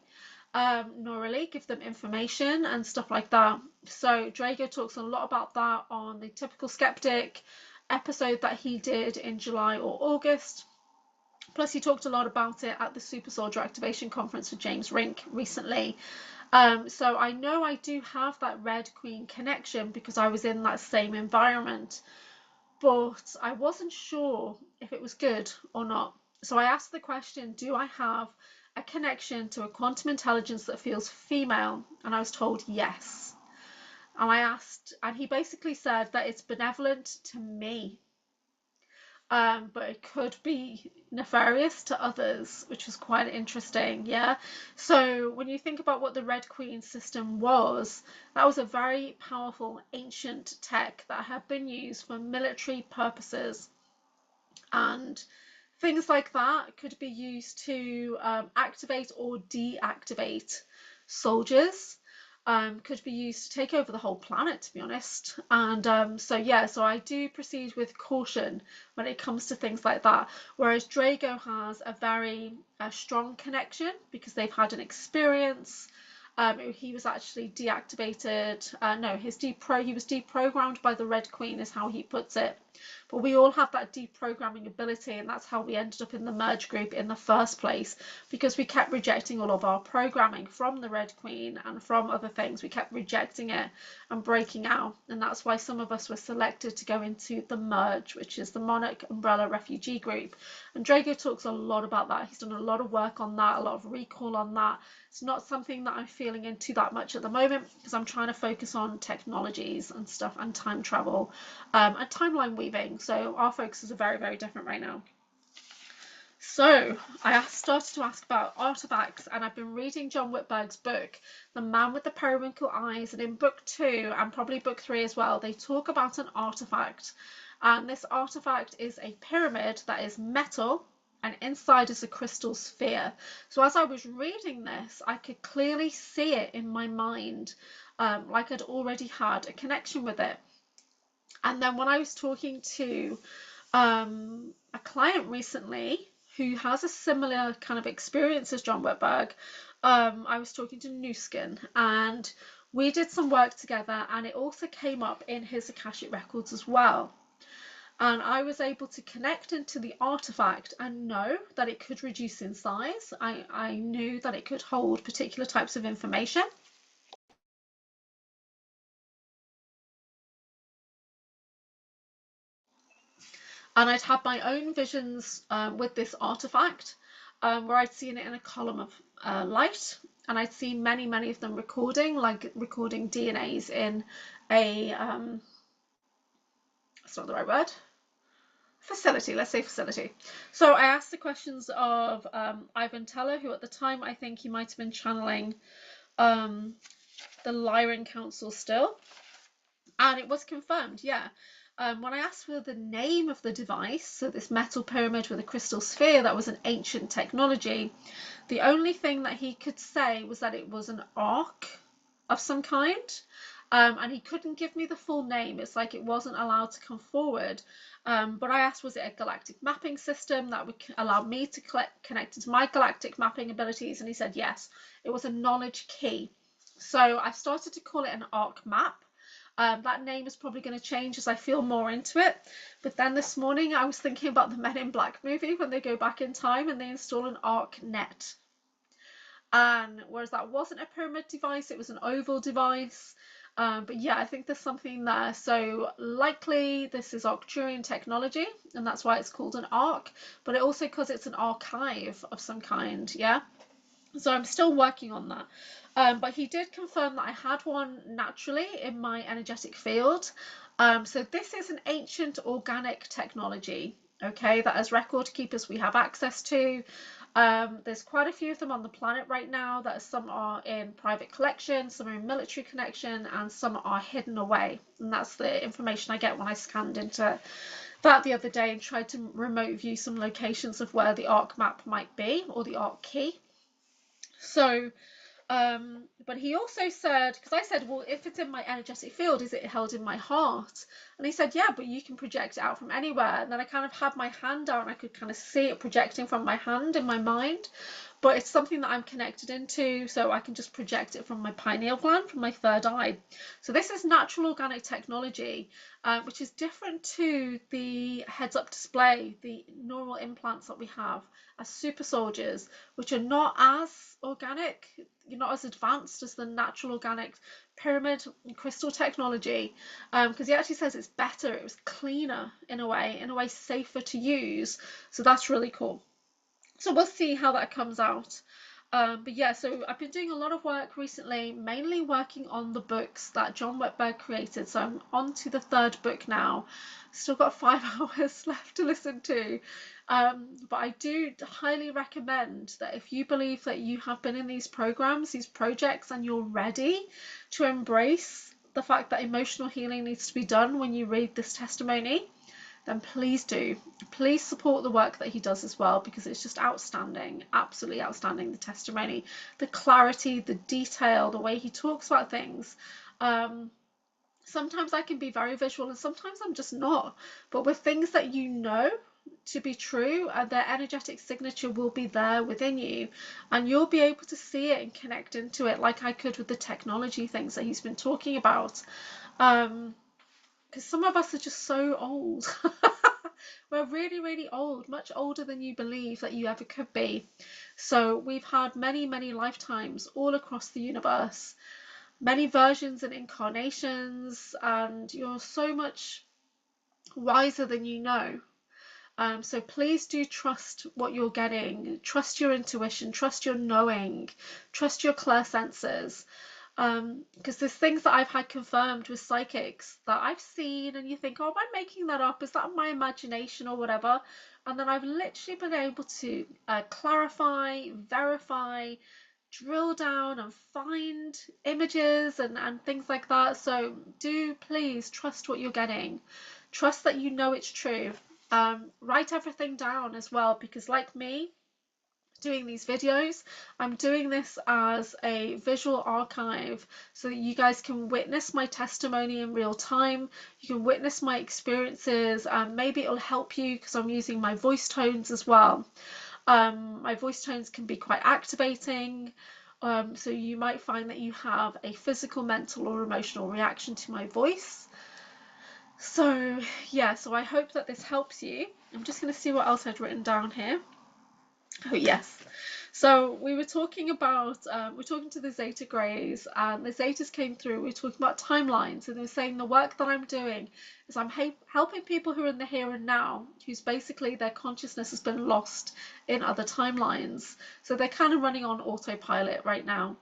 neurally, give them information and stuff like that. So Drago talks a lot about that on the Typical Skeptic episode that he did in July or August. Plus he talked a lot about it at the Super Soldier Activation Conference with James Rink recently. So I know I do have that Red Queen connection because I was in that same environment, but I wasn't sure if it was good or not. So I asked the question, do I have a connection to a quantum intelligence that feels female? And I was told yes. And I asked, and he basically said that it's benevolent to me, but it could be nefarious to others, which was quite interesting. Yeah, so when you think about what the Red Queen system was, that was a very powerful ancient tech that had been used for military purposes, and things like that could be used to activate or deactivate soldiers. Could be used to take over the whole planet, to be honest. And so yeah, so I do proceed with caution when it comes to things like that, whereas Drago has a very strong connection because they've had an experience, He was actually deactivated. No, he was deprogrammed by the Red Queen, is how he puts it. But we all have that deprogramming ability, and that's how we ended up in the merge group in the first place, because we kept rejecting all of our programming from the Red Queen and from other things. We kept rejecting it and breaking out, and that's why some of us were selected to go into the merge, which is the Monarch Umbrella Refugee Group. And Drago talks a lot about that. He's done a lot of work on that, a lot of recall on that. It's not something that I'm feeling into that much at the moment, because I'm trying to focus on technologies and stuff, and time travel, and timeline weaving. So our focuses are very, very different right now. So I started to ask about artifacts, and I've been reading John Whitberg's book, The Man with the Periwinkle Eyes, and in book 2 and probably book 3 as well, they talk about an artifact, and this artifact is a pyramid that is metal, and inside is a crystal sphere. So as I was reading this, I could clearly see it in my mind, like I'd already had a connection with it. And then when I was talking to a client recently who has a similar kind of experience as John Whitberg, I was talking to Newskin, and we did some work together, and it also came up in his Akashic records as well. And I was able to connect into the artifact and know that it could reduce in size. I knew that it could hold particular types of information. And I'd had my own visions with this artifact, where I'd seen it in a column of light, and I'd seen many, many of them recording DNAs in a, that's not the right word, facility, let's say facility. So I asked the questions of Ivan Teller, who at the time I think he might have been channeling the LYRAN Council still, and it was confirmed, yeah. When I asked for the name of the device, so this metal pyramid with a crystal sphere that was an ancient technology, the only thing that he could say was that it was an arc of some kind, and he couldn't give me the full name. It's like it wasn't allowed to come forward. But I asked, was it a galactic mapping system that would allow me to connect into my galactic mapping abilities? And he said yes, it was a knowledge key. So I started to call it an arc map. That name is probably going to change as I feel more into it. But then this morning I was thinking about the Men in Black movie when they go back in time and they install an arc net. And whereas that wasn't a pyramid device, it was an oval device. But yeah, I think there's something there. So likely this is Arcturian technology, and that's why it's called an arc. But it also because it's an archive of some kind, yeah? So I'm still working on that. But he did confirm that I had one naturally in my energetic field. So this is an ancient organic technology, okay, that as record keepers we have access to. There's quite a few of them on the planet right now, that some are in private collection, some are in military connection, and some are hidden away. And that's the information I get when I scanned into that the other day and tried to remote view some locations of where the arc map might be, or the arc key. So but he also said, because I said, well, if it's in my energetic field, is it held in my heart? And he said, yeah, but you can project it out from anywhere. And then I kind of had my hand out and I could kind of see it projecting from my hand in my mind. But it's something that I'm connected into, so I can just project it from my pineal gland, from my third eye. So this is natural organic technology, which is different to the heads-up display, the neural implants that we have as super soldiers, which are not as organic, not as advanced as the natural organic pyramid and crystal technology, because he actually says it's better, it was cleaner in a way safer to use. So that's really cool. So we'll see how that comes out. But yeah, so I've been doing a lot of work recently, mainly working on the books that John Whitberg created. So I'm on to the 3rd book now. Still got 5 hours left to listen to. But I do highly recommend that if you believe that you have been in these programs, these projects, and you're ready to embrace the fact that emotional healing needs to be done when you read this testimony, then please do. Please support the work that he does as well, because it's just outstanding, absolutely outstanding. The testimony, the clarity, the detail, the way he talks about things. Sometimes I can be very visual and sometimes I'm just not. But with things that you know, to be true, and their energetic signature will be there within you, and you'll be able to see it and connect into it like I could with the technology things that he's been talking about. Because some of us are just so old. We're really, really old, much older than you believe that you ever could be. So we've had many, many lifetimes all across the universe, many versions and incarnations, and you're so much wiser than you know. So please do trust what you're getting, trust your intuition, trust your knowing, trust your clairsenses. Because there's things that I've had confirmed with psychics that I've seen and you think, oh, am I making that up? Is that my imagination or whatever? And then I've literally been able to clarify, verify, drill down and find images and things like that. So do please trust what you're getting. Trust that you know it's true. Write everything down as well, because like me, doing these videos, I'm doing this as a visual archive so that you guys can witness my testimony in real time. You can witness my experiences, and maybe it'll help you because I'm using my voice tones as well. My voice tones can be quite activating, so you might find that you have a physical, mental or emotional reaction to my voice. So yeah, so I hope that this helps you. I'm just going to see what else I'd written down here. Oh yes, so we were talking about we're talking to the Zeta Greys, and the Zetas came through. We were talking about timelines, and they were saying the work that I'm doing is I'm helping people who are in the here and now, who's basically their consciousness has been lost in other timelines, so they're kind of running on autopilot right now.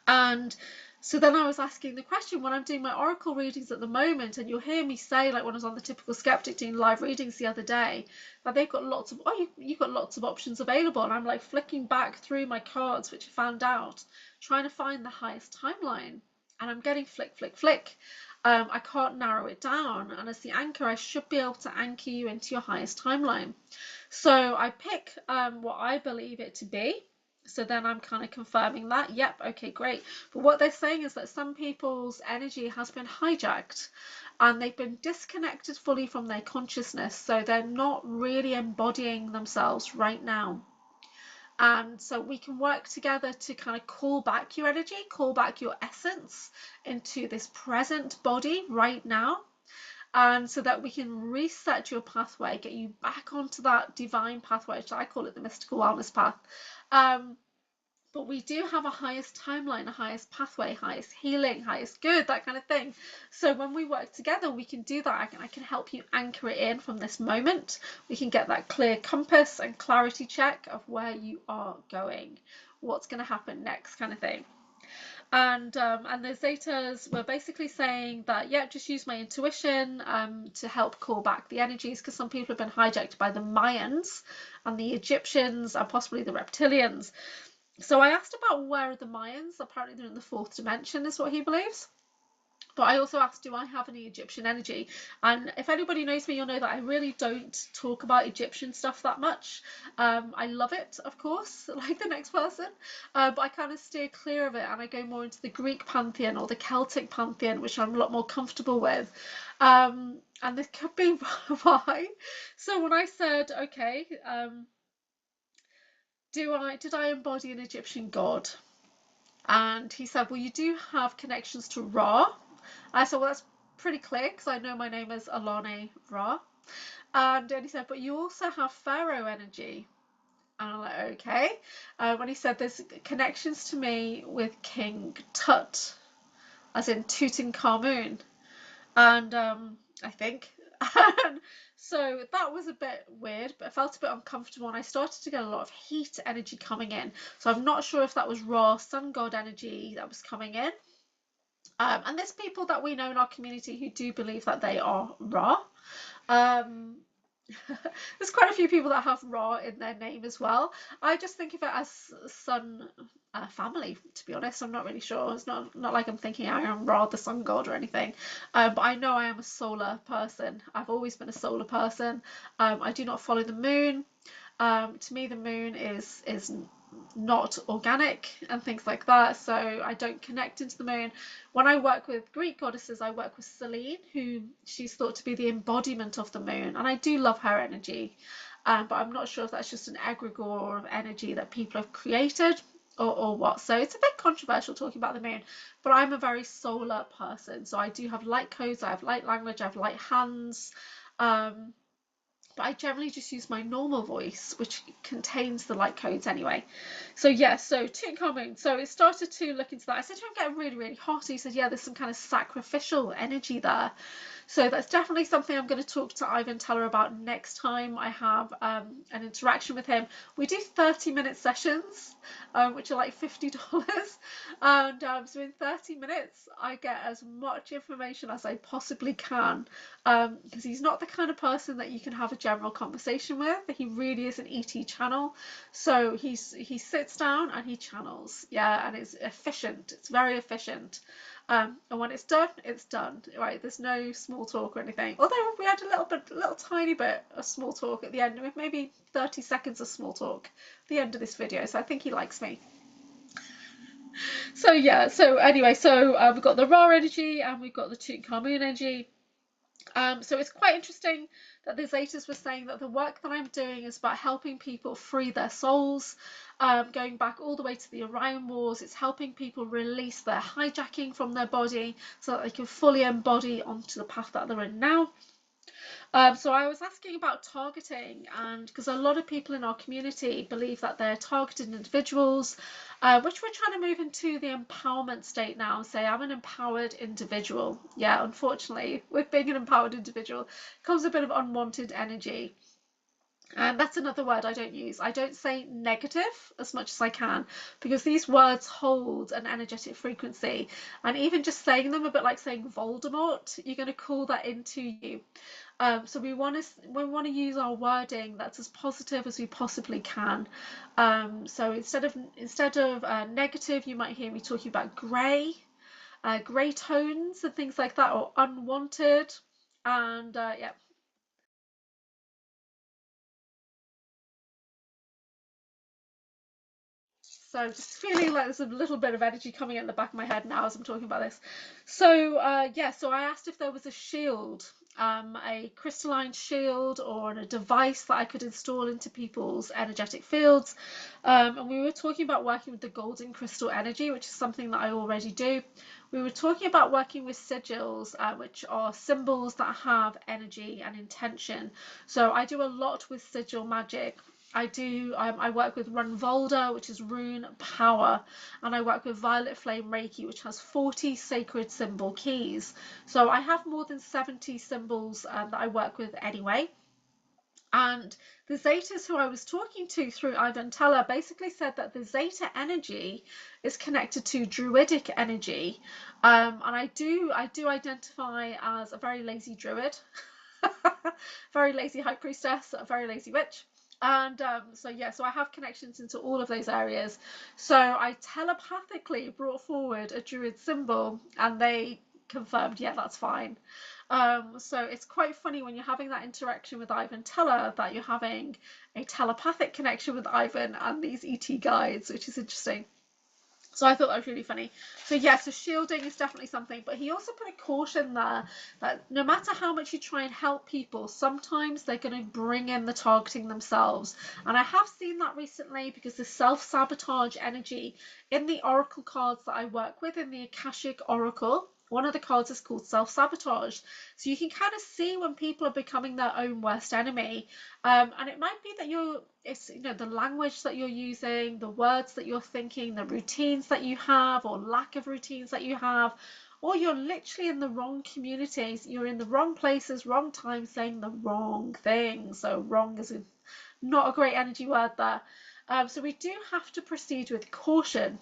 And so then I was asking the question, when I'm doing my oracle readings at the moment, and you'll hear me say, like when I was on the Typical Skeptic doing live readings the other day, that they've got lots of, oh, you've got lots of options available. And I'm like flicking back through my cards, which I found out, trying to find the highest timeline. And I'm getting flick, flick, flick. I can't narrow it down. And as the anchor, I should be able to anchor you into your highest timeline. So I pick what I believe it to be. So then I'm kind of confirming that. Yep, okay, great. But what they're saying is that some people's energy has been hijacked and they've been disconnected fully from their consciousness. So they're not really embodying themselves right now. And so we can work together to kind of call back your energy, call back your essence into this present body right now. And so that we can reset your pathway, get you back onto that divine pathway, which I call it the mystical wellness path. But we do have a highest timeline, a highest pathway, highest healing, highest good, that kind of thing. So when we work together, we can do that. I can help you anchor it in from this moment. We can get that clear compass and clarity check of where you are going, what's going to happen next, kind of thing. And the Zetas were basically saying that, yeah, just use my intuition to help call back the energies, because some people have been hijacked by the Mayans and the Egyptians and possibly the reptilians. So I asked about where are the Mayans. Apparently they're in the fourth dimension is what he believes. But I also asked, do I have any Egyptian energy? And if anybody knows me, you'll know that I really don't talk about Egyptian stuff that much. I love it, of course, like the next person, but I kind of steer clear of it, and I go more into the Greek pantheon or the Celtic pantheon, which I'm a lot more comfortable with. And this could be why. So when I said, okay, did I embody an Egyptian god? And he said, well, you do have connections to Ra. I said, well, that's pretty clear because I know my name is Alane Ra. And then he said, but you also have Pharaoh energy. And I'm like, okay. When he said there's connections to me with King Tut, as in Tutankhamun. And I think. So that was a bit weird, but I felt a bit uncomfortable, and I started to get a lot of heat energy coming in. So I'm not sure if that was Ra, sun god energy that was coming in. And there's people that we know in our community who do believe that they are Ra. There's quite a few people that have Ra in their name as well. I just think of it as sun family, to be honest. I'm not really sure. It's not like I'm thinking I am Ra, the sun god, or anything. But I know I am a solar person. I've always been a solar person. I do not follow the moon. To me, the moon is not organic and things like that, so I don't connect into the moon. When I work with Greek goddesses, I work with FELINE, who she's thought to be the embodiment of the moon, and I do love her energy, but I'm not sure if that's just an egregore of energy that people have created or what. So it's a bit controversial talking about the moon, but I'm a very solar person, so I do have light codes, I have light language, I have light hands, but I generally just use my normal voice, which contains the light codes anyway. So yeah, so Tutankhamun. So it started to look into that. I said to him, I'm getting really, really hot. He said, yeah, there's some kind of sacrificial energy there. So that's definitely something I'm going to talk to Ivan Teller about next time I have an interaction with him. We do 30-minute sessions, which are like $50. And so in 30 minutes, I get as much information as I possibly can, because he's not the kind of person that you can have a general conversation with. He really is an ET channel. So he sits down and he channels. Yeah, and it's efficient. It's very efficient. And when it's done, right? There's no small talk or anything, although we had a little tiny bit of small talk at the end, with maybe 30 seconds of small talk at the end of this video, so I think he likes me. So yeah, so anyway, so we've got the raw energy and we've got the Tutankhamun energy. So it's quite interesting that the Zetas were saying that the work that I'm doing is about helping people free their souls, going back all the way to the Orion Wars. It's helping people release their hijacking from their body so that they can fully embody onto the path that they're in now. So I was asking about targeting, and because a lot of people in our community believe that they're targeted individuals, which we're trying to move into the empowerment state now and say I'm an empowered individual. Yeah, unfortunately, with being an empowered individual comes a bit of unwanted energy. And that's another word I don't use. I don't say negative as much as I can, because these words hold an energetic frequency, and even just saying them, a bit like saying Voldemort, you're going to call that into you. So we want to use our wording that's as positive as we possibly can. So instead of negative, you might hear me talking about grey tones and things like that, or unwanted, and yeah. So just feeling like there's a little bit of energy coming in the back of my head now as I'm talking about this. So yeah, so I asked if there was a shield, a crystalline shield or a device that I could install into people's energetic fields. And we were talking about working with the golden crystal energy, which is something that I already do. We were talking about working with sigils, which are symbols that have energy and intention. So I do a lot with sigil magic. I work with Runvolda, which is rune power, and I work with Violet Flame Reiki, which has 40 sacred symbol keys. So I have more than 70 symbols that I work with anyway. And the Zetas who I was talking to through Ivan Teller basically said that the Zeta energy is connected to druidic energy, and I do identify as a very lazy druid, very lazy high priestess, a very lazy witch. And so yeah, so I have connections into all of those areas. So I telepathically brought forward a druid symbol and they confirmed, yeah, that's fine. So it's quite funny when you're having that interaction with Ivan Teller that you're having a telepathic connection with Ivan and these ET guides, which is interesting. So I thought that was really funny. So yeah, so shielding is definitely something, but he also put a caution there that no matter how much you try and help people, sometimes they're going to bring in the targeting themselves. And I have seen that recently, because the self-sabotage energy in the oracle cards that I work with in the Akashic Oracle, one of the cards is called self-sabotage. So you can kind of see when people are becoming their own worst enemy. And it might be that it's the language that you're using, the words that you're thinking, the routines that you have or lack of routines that you have, or you're literally in the wrong communities, you're in the wrong places, wrong time, saying the wrong thing. So wrong is not a great energy word there. So we do have to proceed with caution,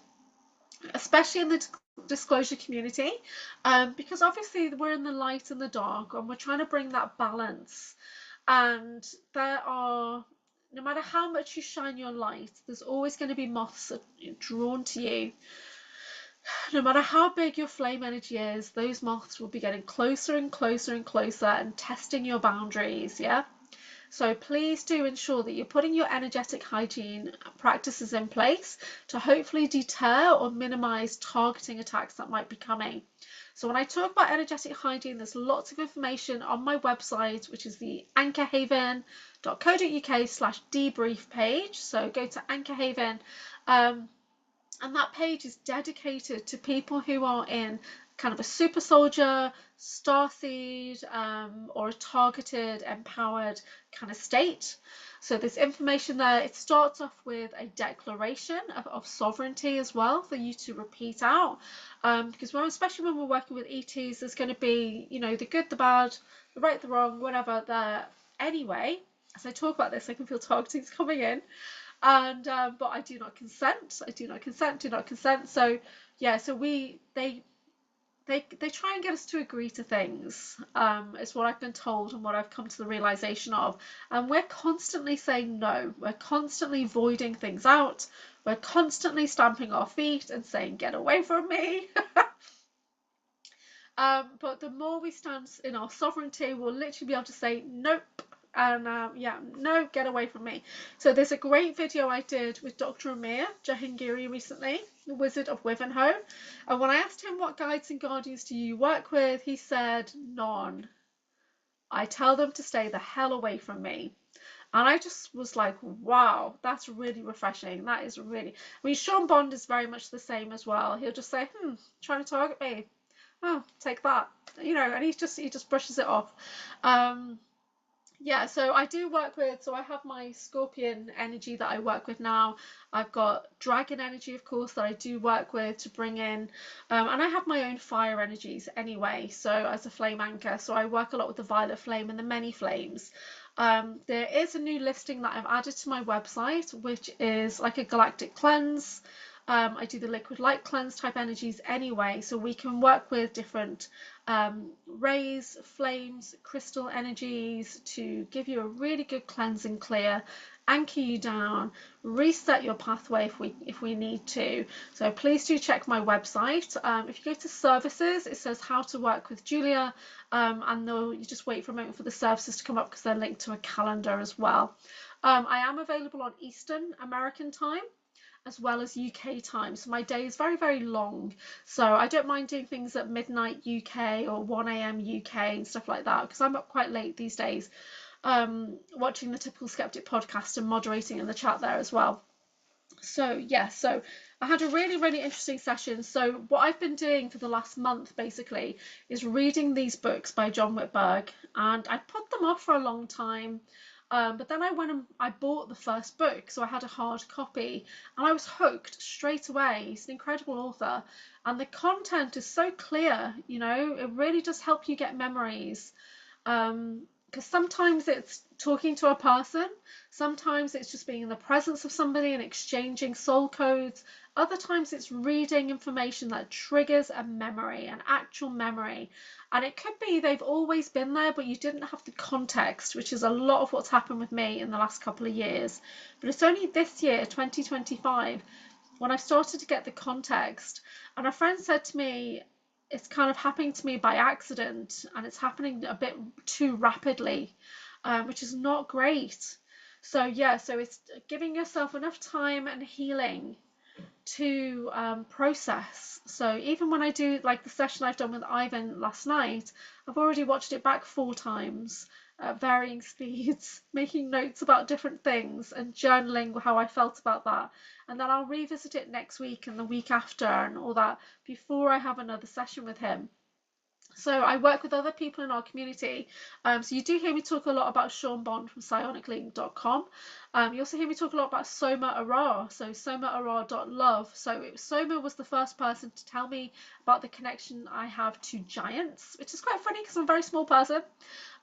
especially in the disclosure community, because obviously we're in the light and the dark and we're trying to bring that balance. And no matter how much you shine your light, there's always going to be moths drawn to you. No matter how big your flame energy is, those moths will be getting closer and closer and closer and testing your boundaries. Yeah. So please do ensure that you're putting your energetic hygiene practices in place to hopefully deter or minimize targeting attacks that might be coming. So when I talk about energetic hygiene, there's lots of information on my website, which is the anchorhaven.co.uk/debrief page. So go to AnchorHaven, and that page is dedicated to people who are in kind of a super soldier, starseed, or a targeted, empowered kind of state. So there's information there. It starts off with a declaration of sovereignty as well for you to repeat out, because especially when we're working with ETs, there's going to be, you know, the good, the bad, the right, the wrong, whatever there. Anyway, as I talk about this, I can feel targeting's coming in. And but I do not consent. I do not consent. Do not consent. So yeah. So they try and get us to agree to things. Is what I've been told and what I've come to the realization of. And we're constantly saying no. We're constantly voiding things out. We're constantly stamping our feet and saying, "Get away from me." But the more we stand in our sovereignty, we'll literally be able to say nope. And yeah, no, get away from me. So there's a great video I did with Dr. Amir Jahangiri recently, the Wizard of Wivenhoe. And when I asked him what guides and guardians do you work with, he said, none. I tell them to stay the hell away from me. And I just was like, wow, that's really refreshing. That is really, I mean, Sean Bond is very much the same as well. He'll just say, trying to target me. Oh, take that. You know, and he just brushes it off. Yeah, so I do work with, so I have my Scorpion energy that I work with now. I've got Dragon energy, of course, that I do work with to bring in. And I have my own fire energies anyway, so as a flame anchor. So I work a lot with the Violet Flame and the Many Flames. There is a new listing that I've added to my website, which is like a galactic cleanse. I do the liquid light cleanse type energies anyway, so we can work with different rays, flames, crystal energies to give you a really good cleanse and clear, anchor you down, reset your pathway if we need to. So please do check my website. If you go to services, it says how to work with Julia, and you just wait for a moment for the services to come up because they're linked to a calendar as well. I am available on Eastern American time as well as UK time. So my day is very, very long. So I don't mind doing things at midnight UK or 1 a.m. UK and stuff like that, because I'm up quite late these days, watching the Typical Skeptic podcast and moderating in the chat there as well. So yeah, so I had a really, really interesting session. So what I've been doing for the last month basically is reading these books by John Whitberg, and I put them off for a long time. But then I went and I bought the first book, so I had a hard copy, and I was hooked straight away. He's an incredible author, and the content is so clear, you know, it really does help you get memories. Because sometimes it's talking to a person, sometimes it's just being in the presence of somebody and exchanging soul codes, other times it's reading information that triggers a memory, an actual memory. And it could be they've always been there, but you didn't have the context, which is a lot of what's happened with me in the last couple of years. But it's only this year, 2025, when I've started to get the context. And a friend said to me, it's kind of happening to me by accident, and it's happening a bit too rapidly, which is not great. So yeah, so it's giving yourself enough time and healing to process. So even when I do like the session I've done with Ivan last night, I've already watched it back 4 times at varying speeds, making notes about different things and journaling how I felt about that. And then I'll revisit it next week and the week after and all that before I have another session with him. So I work with other people in our community. So you do hear me talk a lot about Sean Bond from psioniclink.com. You also hear me talk a lot about Soma Arar, so somaArar.love. So Soma was the first person to tell me about the connection I have to giants, which is quite funny because I'm a very small person.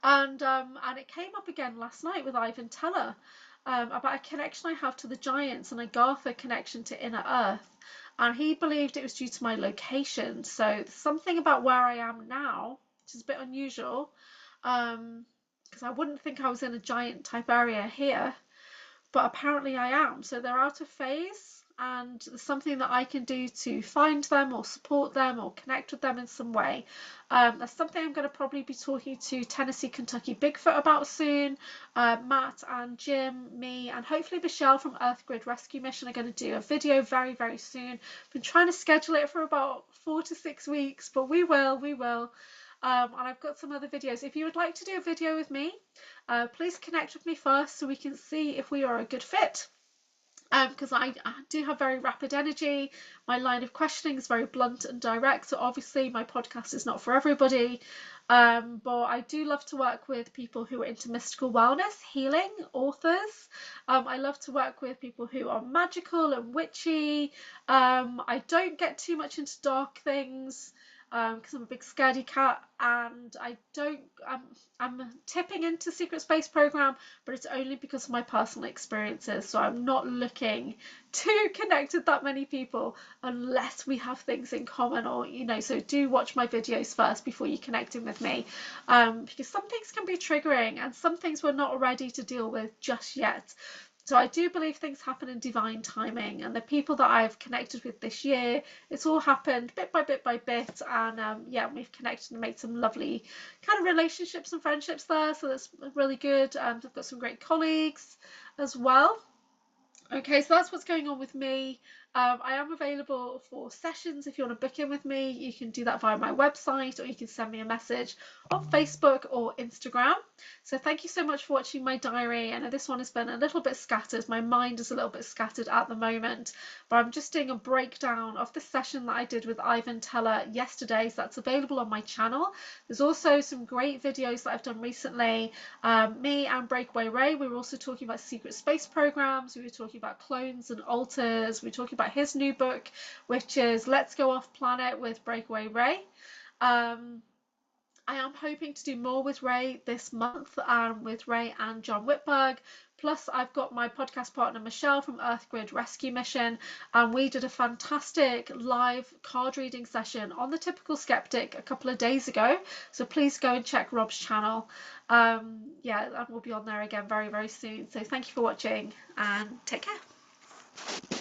And it came up again last night with Ivan Teller, about a connection I have to the giants and a Gartha connection to Inner Earth. And he believed it was due to my location. So something about where I am now, which is a bit unusual, because I wouldn't think I was in a giant type area here, but apparently I am. So they're out of phase, and there's something that I can do to find them or support them or connect with them in some way, that's something I'm going to probably be talking to Tennessee Kentucky Bigfoot about soon. Matt and Jim, me, and hopefully Michelle from Earth Grid Rescue Mission are going to do a video very, very soon. I've been trying to schedule it for about 4 to 6 weeks, but we will. And I've got some other videos. If you would like to do a video with me, please connect with me first so we can see if we are a good fit. Because I do have very rapid energy. My line of questioning is very blunt and direct, so obviously my podcast is not for everybody. But I do love to work with people who are into mystical wellness, healing, authors. I love to work with people who are magical and witchy. I don't get too much into dark things, because I'm a big scaredy cat, and I'm tipping into Secret Space Program, but it's only because of my personal experiences. So I'm not looking to connect with that many people unless we have things in common, or so do watch my videos first before you connecting with me, because some things can be triggering and some things we're not ready to deal with just yet. So I do believe things happen in divine timing, and the people that I've connected with this year, it's all happened bit by bit by bit, and yeah, we've connected and made some lovely kind of relationships and friendships there, so that's really good. I've got some great colleagues as well. Okay, so that's what's going on with me. I am available for sessions. If you want to book in with me, you can do that via my website, or you can send me a message on Facebook or Instagram. So thank you so much for watching my diary. I know this one has been a little bit scattered. My mind is a little bit scattered at the moment, but I'm just doing a breakdown of the session that I did with Ivan Teller yesterday. So that's available on my channel. There's also some great videos that I've done recently. Me and Breakaway Ray, we were also talking about secret space programs. We were talking about clones and alters. We were talking about his new book, which is Let's Go Off Planet with Breakaway Ray. I am hoping to do more with Ray this month, with Ray and John Whitberg. Plus, I've got my podcast partner Michelle from Earth Grid Rescue Mission, and we did a fantastic live card reading session on the Typical Skeptic a couple of days ago. So please go and check Rob's channel. Yeah, and we'll be on there again very, very soon. So thank you for watching, and take care.